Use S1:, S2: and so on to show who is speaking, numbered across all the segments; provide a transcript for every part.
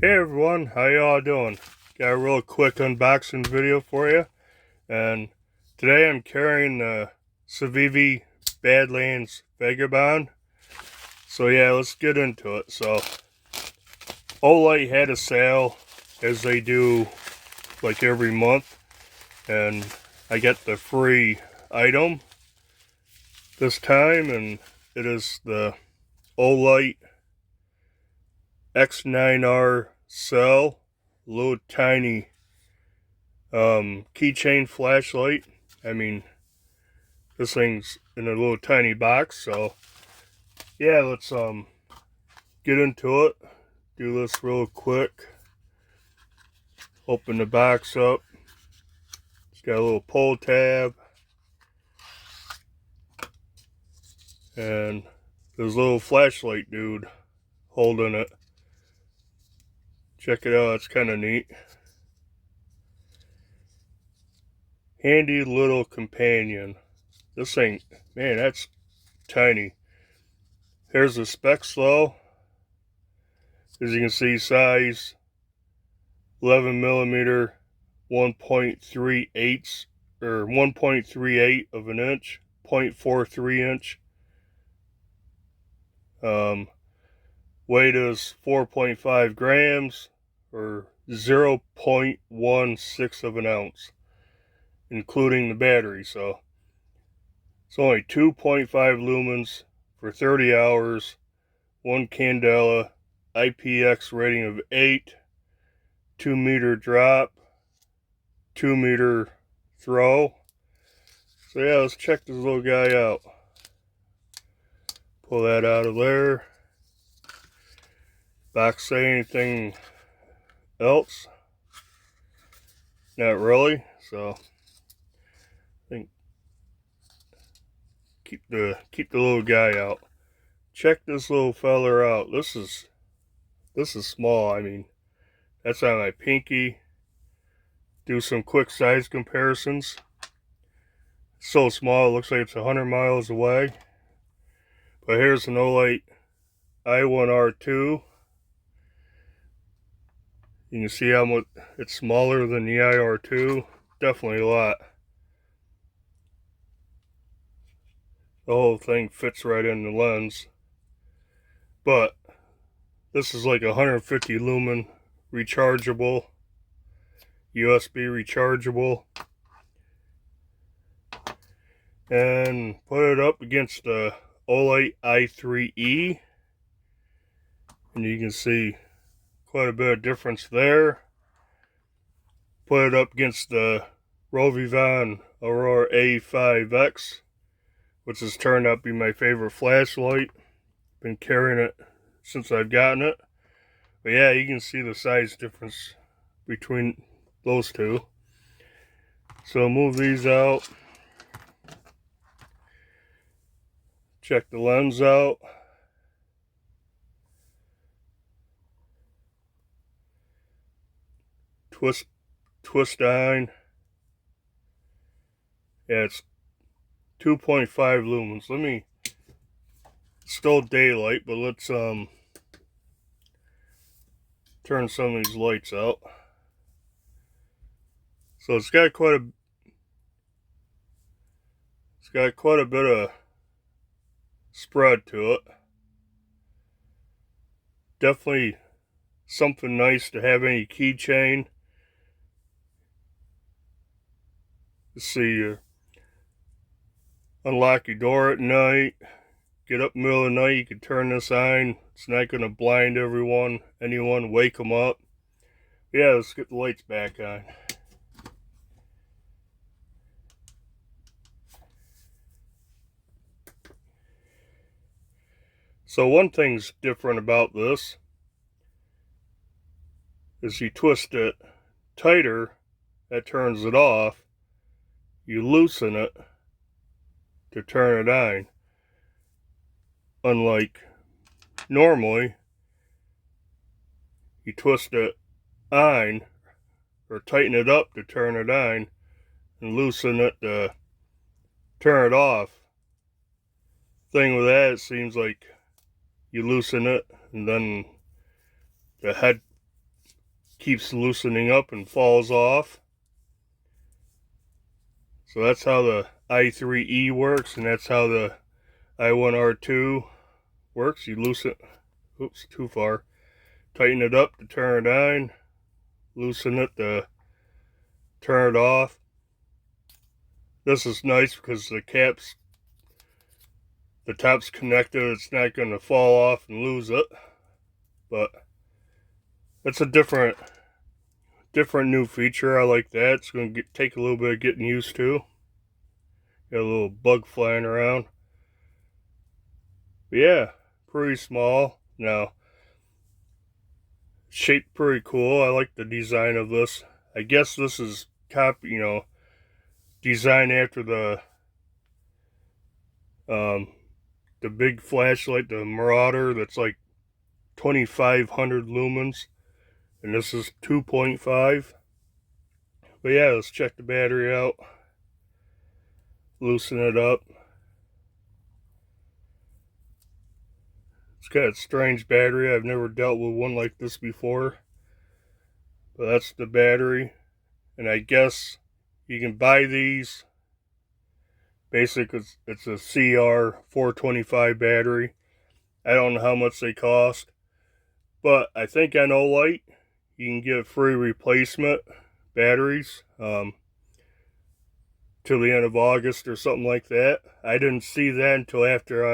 S1: Hey everyone, how y'all doing? Got a real quick unboxing video for you, and today I'm carrying the Civivi Badlands Vagabond. So yeah, let's get into it. So Olight had a sale, as they do like every month, and I get the free item this time, and it is the Olight X9R cell, little tiny keychain flashlight. I mean, this thing's in a little tiny box, so yeah, let's get into it. Do this real quick. Open the box up. It's got a little pull tab, and there's a little flashlight dude holding it. Check it out, it's kind of neat. Handy little companion. This thing, man, that's tiny. Here's the specs though. As you can see, size 11 millimeter, 1.38 or 1.38 of an inch, 0.43 inch. Weight is 4.5 grams or 0.16 of an ounce, including the battery. So it's only 2.5 lumens for 30 hours, 1 candela, IPX rating of 8, 2 meter drop, 2 meter throw. So yeah, let's check this little guy out. Pull that out of there. Box say anything else? Not really. So I think keep the little guy out. Check this little feller out. This is small. I mean, that's on my pinky. Do some quick size comparisons. It's so small, it looks like it's 100 miles away. But here's an Olight I1R2. You can see how much it's smaller than the IR2. Definitely a lot. The whole thing fits right in the lens. But this is like 150 lumen rechargeable, USB rechargeable. And put it up against the Olight i3E. And you can see quite a bit of difference there. Put it up against the Rovivon Aurora A5X, which has turned out to be my favorite flashlight. Been carrying it since I've gotten it. But yeah, you can see the size difference between those two. So move these out. Check the lens out. Twist iron. Yeah, it's 2.5 lumens. Let me, still daylight, but let's turn some of these lights out. So it's got quite a bit of spread to it. Definitely something nice to have any keychain. Let's see, unlock your door at night, get up in the middle of the night, you can turn this on. It's not going to blind anyone, wake them up. Yeah, let's get the lights back on. So one thing's different about this is you twist it tighter, that turns it off. You loosen it to turn it on. Unlike normally, you twist it on or tighten it up to turn it on and loosen it to turn it off. Thing with that, it seems like you loosen it and then the head keeps loosening up and falls off. So that's how the i3E works, and that's how the i1R2 works. You loosen, oops, too far. Tighten it up to turn it on, loosen it to turn it off. This is nice because the top's connected. It's not going to fall off and lose it. But it's a different new feature. I like that. It's going to take a little bit of getting used to. Got a little bug flying around. But yeah, pretty small. Now, shaped pretty cool. I like the design of this. I guess this is designed after the big flashlight, the Marauder, that's like 2,500 lumens, and this is 2.5. But yeah, let's check the battery out, loosen it up. It's got a strange battery. I've never dealt with one like this before, but that's the battery. And I guess you can buy these. Basically, it's a CR425 battery. I don't know how much they cost, but I think on Olight you can get free replacement batteries till the end of August or something like that. I didn't see that until after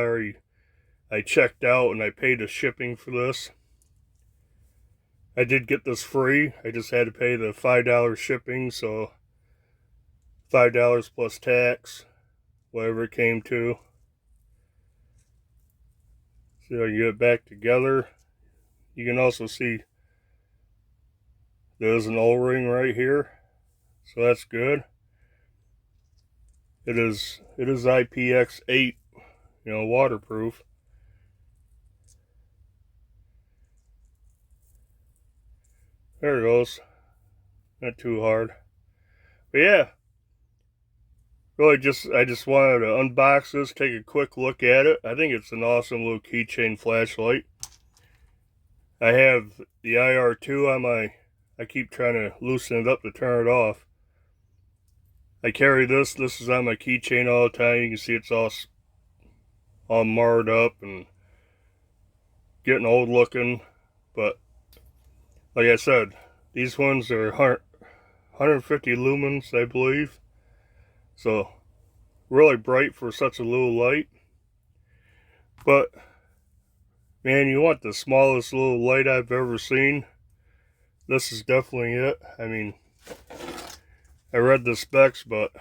S1: I checked out and I paid the shipping for this. I did get this free. I just had to pay the $5 shipping, so $5 plus tax, whatever it came to. So I can get it back together. You can also see there's an O-ring right here, so that's good. It is IPX8, waterproof. There it goes. Not too hard. But yeah, really I just wanted to unbox this, take a quick look at it. I think it's an awesome little keychain flashlight. I have the IR2 on my, I keep trying to loosen it up to turn it off. I carry this is on my keychain all the time. You can see it's all marred up and getting old looking. But like I said, these ones are 150 lumens, I believe. So really bright for such a little light. But man, you want the smallest little light I've ever seen. This is definitely it. I mean, I read the specs, but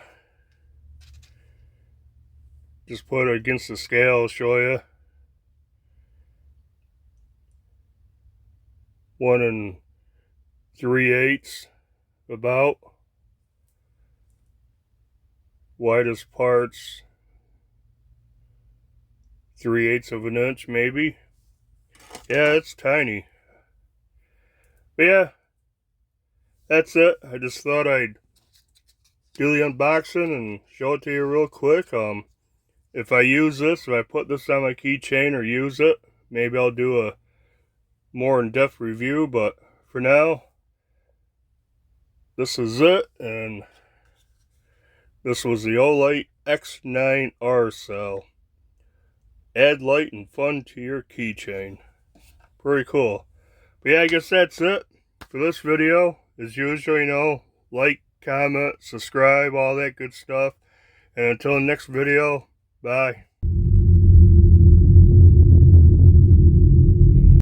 S1: just put it against the scale, I'll show you. 1 3/8 about. Widest parts 3/8 of an inch, maybe. Yeah, it's tiny. But yeah, that's it. I just thought I'd do the unboxing and show it to you real quick. If I use this, if I put this on my keychain or use it, maybe I'll do a more in-depth review, but for now, this is it, and this was the Olight X9R cell. Add light and fun to your keychain. Pretty cool. But yeah, I guess that's it for this video. As usual, like, comment, subscribe, all that good stuff. And until the next video, bye.